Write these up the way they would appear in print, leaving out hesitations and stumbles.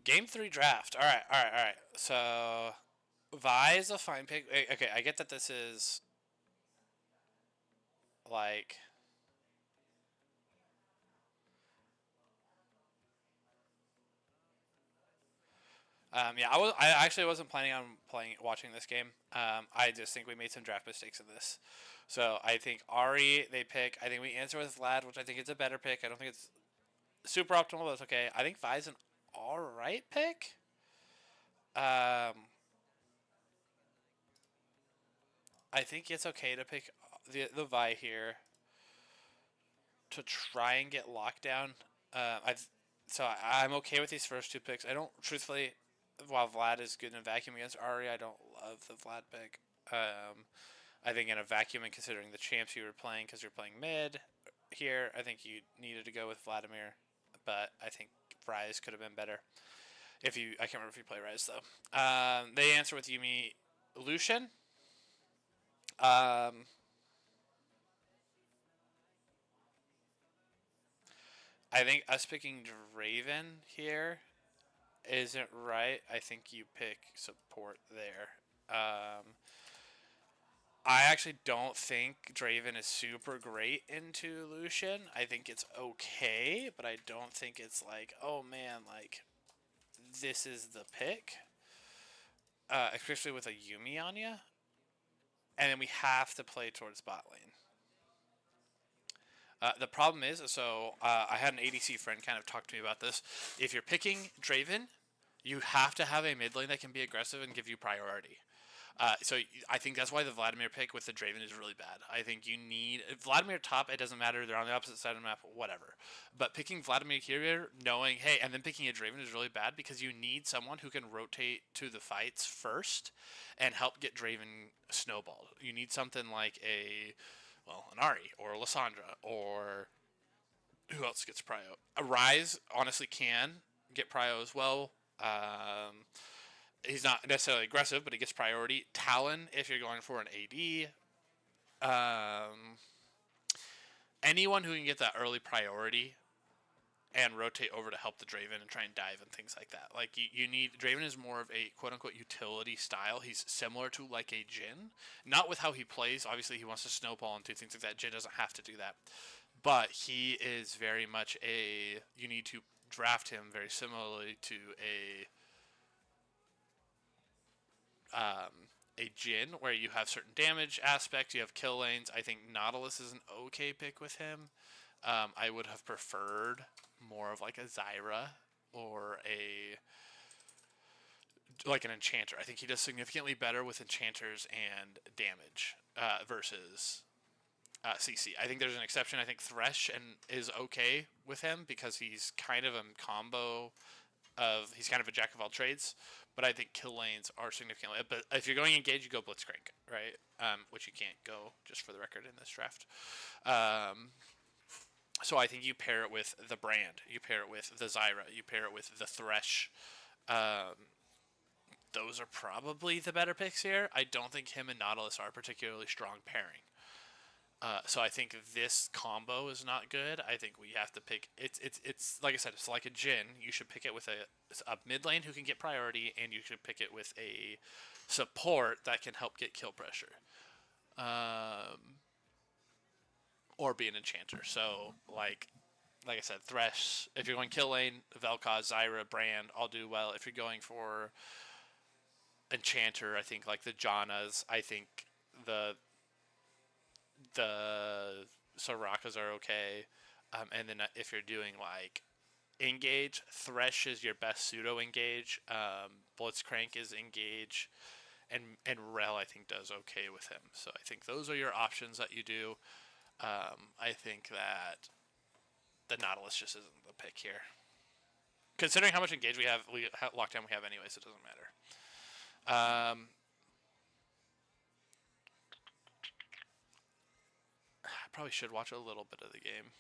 Game 3 draft. All right, all right, all right. So, Vi is a fine pick. Okay, I get that this is like. Yeah, I actually wasn't planning on watching this game. I just think we made some draft mistakes in this. So I think Ari they pick. I think we answer with Vlad, which I think is a better pick. I don't think it's super optimal, but it's okay. I think Vi's an all right pick. I think it's okay to pick the Vi here to try and get lockdown. I'm okay with these first two picks. I don't truthfully, while Vlad is good in a vacuum against Ari, I don't love the Vlad pick. I think in a vacuum and considering the champs you were playing because you're playing mid here, I think you needed to go with Vladimir, but I think Rise could have been better. I can't remember if you play Rise though. They answer with Yumi Lucian. I think us picking Draven here isn't right. I think you pick support there. I actually don't think Draven is super great into Lucian. I think it's okay, but I don't think it's like, oh man, like this is the pick. Especially with a Yumi on you. And then we have to play towards bot lane. The problem is, I had an ADC friend kind of talk to me about this. If you're picking Draven, you have to have a mid lane that can be aggressive and give you priority. So I think that's why the Vladimir pick with the Draven is really bad. I think you need Vladimir top. It doesn't matter. They're on the opposite side of the map, whatever. But picking Vladimir here, knowing hey, and then picking a Draven is really bad because you need someone who can rotate to the fights first and help get Draven snowballed. You need something like an Ari or a Lissandra or who else gets prio? A Rise honestly can get prio as well. He's not necessarily aggressive, but he gets priority. Talon, if you're going for an AD. Anyone who can get that early priority and rotate over to help the Draven and try and dive and things like that. Like you need Draven is more of a quote unquote utility style. He's similar to like a Jhin, not with how he plays. Obviously, he wants to snowball and do things like that. Jhin doesn't have to do that, but he is very much a. You need to draft him very similarly to a Jhin where you have certain damage aspects, you have kill lanes. I think Nautilus is an okay pick with him. I would have preferred more of like a Zyra or like an Enchanter. I think he does significantly better with Enchanters and damage versus CC. I think there's an exception. I think Thresh is okay with him because he's kind of a combo he's kind of a jack of all trades, but I think kill lanes are significantly. But if you're going engage, you go Blitzcrank, right? Which you can't go, just for the record, in this draft. So I think you pair it with the Brand, you pair it with the Zyra, you pair it with the Thresh. Those are probably the better picks here. I don't think him and Nautilus are a particularly strong pairing. So I think this combo is not good. I think we have to pick. It's like I said. It's like a Jhin. You should pick it with a mid lane who can get priority, and you should pick it with a support that can help get kill pressure, or be an enchanter. So like I said, Thresh. If you're going kill lane, Vel'Koz, Zyra, Brand, all do well. If you're going for enchanter, I think like the Jannas. I think the Sorakas are okay. And then if you're doing like engage, Thresh is your best pseudo engage. Blitzcrank is engage, and Rel I think does okay with him. So I think those are your options that you do. I think that the Nautilus just isn't the pick here. Considering how much engage we have lockdown we have anyways, it doesn't matter. I probably should watch a little bit of the game.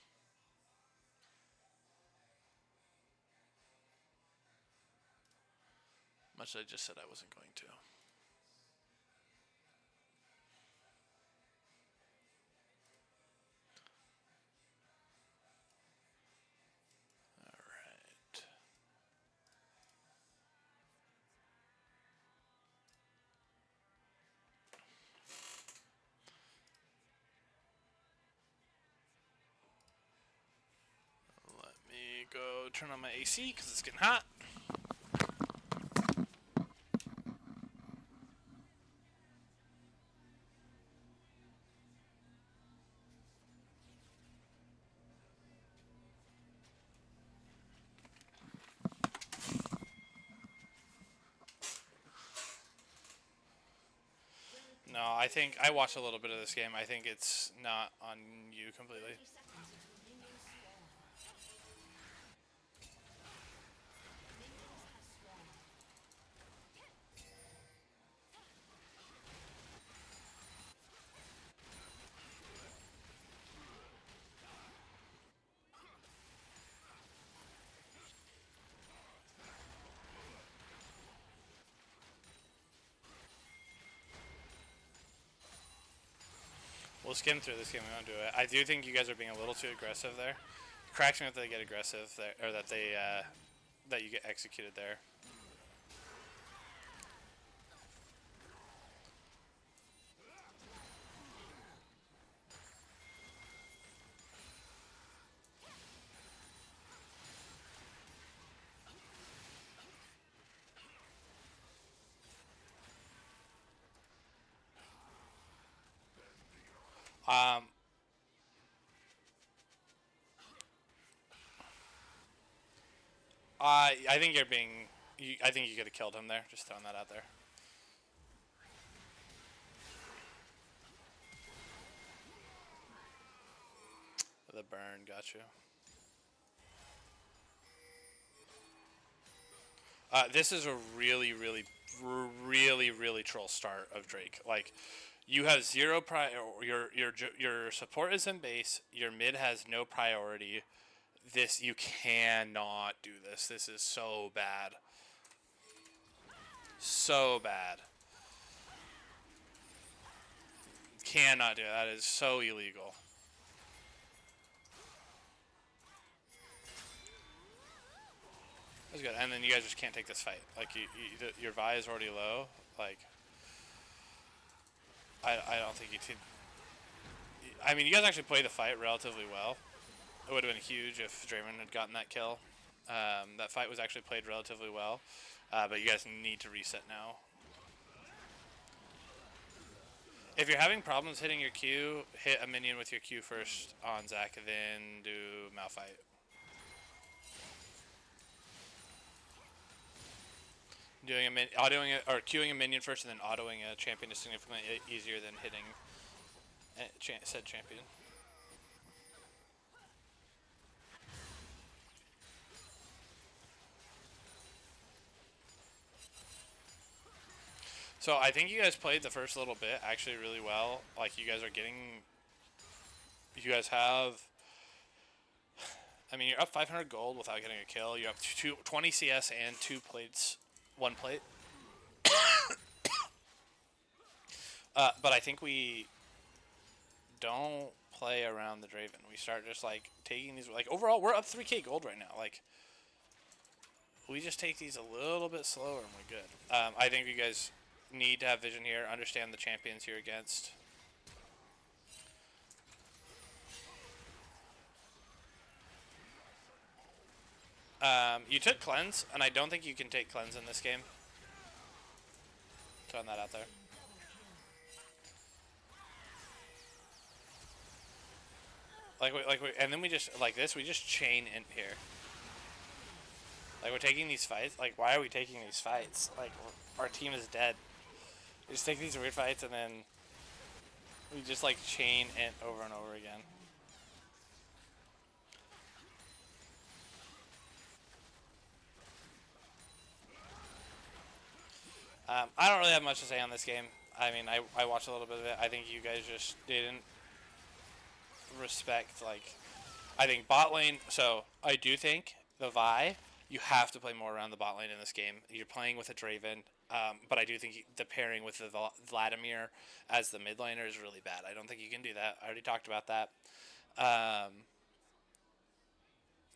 Much as I just said I wasn't going to. Alright. go turn on my AC because it's getting hot. No, I think I watched a little bit of this game. I think it's not on you completely. We'll skim through this game. We won't do it. I do think you guys are being a little too aggressive there. It cracks me if they get aggressive there, or that they that you get executed there. Um, I think you're being. I think you could have killed him there. Just throwing that out there. The burn got you. This is a really, really, really troll start of Drake. Like, you have zero your support is in base. Your mid has no priority. This you cannot do this. This is so bad. So bad. Cannot do it. That is so illegal. That's good. And then you guys just can't take this fight. Like your Vi is already low. Like I don't think you can. I mean, you guys actually played the fight relatively well. It would have been huge if Draymond had gotten that kill. That fight was actually played relatively well. But you guys need to reset now. If you're having problems hitting your Q, hit a minion with your Q first on Zach, then do Malphite. Autoing it or queuing a minion first and then autoing a champion is significantly easier than hitting said champion. So I think you guys played the first little bit actually really well. Like you guys have. I mean, you're up 500 gold without getting a kill. You're up 20 CS and 2 plates, 1 plate. But I think we don't play around the Draven. We start just like taking these. Like overall, we're up 3k gold right now. Like we just take these a little bit slower and we're good. I think you guys need to have vision here, understand the champions you're against. You took cleanse, and I don't think you can take cleanse in this game. Throwing that out there. And then we just like this. We just chain in here. Like we're taking these fights. Like why are we taking these fights? Like our team is dead. We just take these weird fights and then we just like chain it over and over again. I don't really have much to say on this game. I mean, I watched a little bit of it. I think you guys just didn't respect, like, I think bot lane. So I do think the Vi, you have to play more around the bot lane in this game. You're playing with a Draven, but I do think the pairing with the Vladimir as the mid laner is really bad. I don't think you can do that. I already talked about that.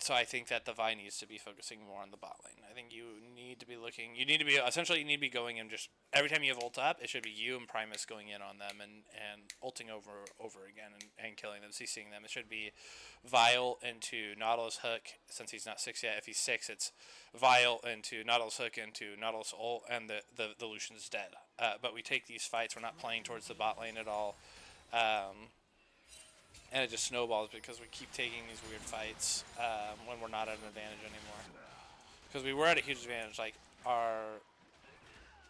So I think that the Vi needs to be focusing more on the bot lane. I think you need to be looking. You need to be essentially. You need to be going in just every time you have ult up. It should be you and Primus going in on them and ulting over again and killing them, CCing them. It should be Vile into Nautilus hook since he's not 6 yet. If he's 6, it's Vile into Nautilus hook into Nautilus ult and the Lucian's dead. But we take these fights. We're not playing towards the bot lane at all. And it just snowballs because we keep taking these weird fights when we're not at an advantage anymore. Because we were at a huge advantage. Like, our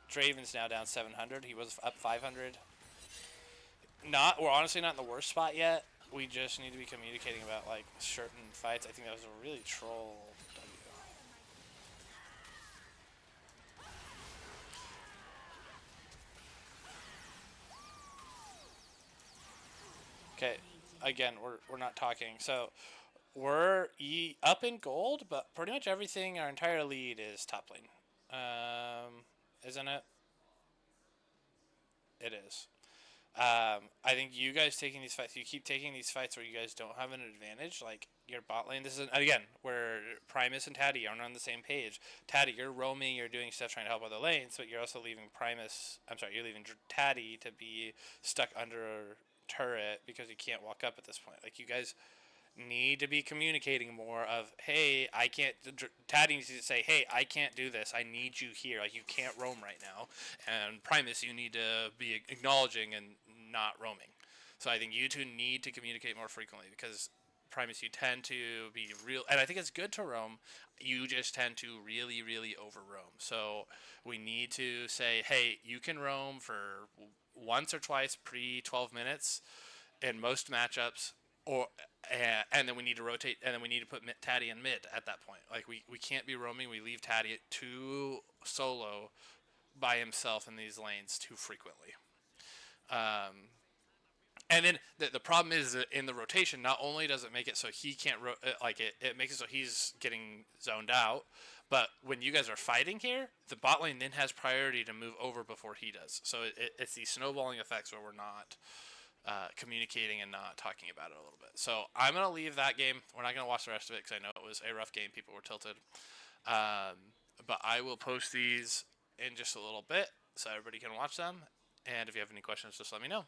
Draven's now down 700. He was up 500. We're honestly not in the worst spot yet. We just need to be communicating about, like, certain fights. I think that was a really troll W. Okay, again, we're not talking. So we're up in gold, but pretty much everything, our entire lead is top lane. Isn't it? It is. I think you guys taking these fights, you keep taking these fights where you guys don't have an advantage, like your bot lane. This is, again, where Primus and Taddy aren't on the same page. Taddy, you're roaming, you're doing stuff trying to help other lanes, but you're also leaving you're leaving Taddy to be stuck under a turret because you can't walk up at this point. Like, you guys need to be communicating more of, hey, I can't. Taddy needs to say, hey, I can't do this. I need you here. Like, you can't roam right now. And Primus, you need to be acknowledging and not roaming. So I think you two need to communicate more frequently because Primus, you tend to be real, and I think it's good to roam. You just tend to really, really over roam. So we need to say, hey, you can roam for once or twice pre 12 minutes in most matchups, or and then we need to rotate, and then we need to put Taddy in mid at that point. Like, we can't be roaming. We leave Taddy too solo by himself in these lanes too frequently. And then the problem is that in the rotation, not only does it make it so he can't it makes it so he's getting zoned out, but when you guys are fighting here, the bot lane then has priority to move over before he does. So it's these snowballing effects where we're not communicating and not talking about it a little bit. So I'm going to leave that game. We're not going to watch the rest of it because I know it was a rough game. People were tilted. But I will post these in just a little bit so everybody can watch them. And if you have any questions, just let me know.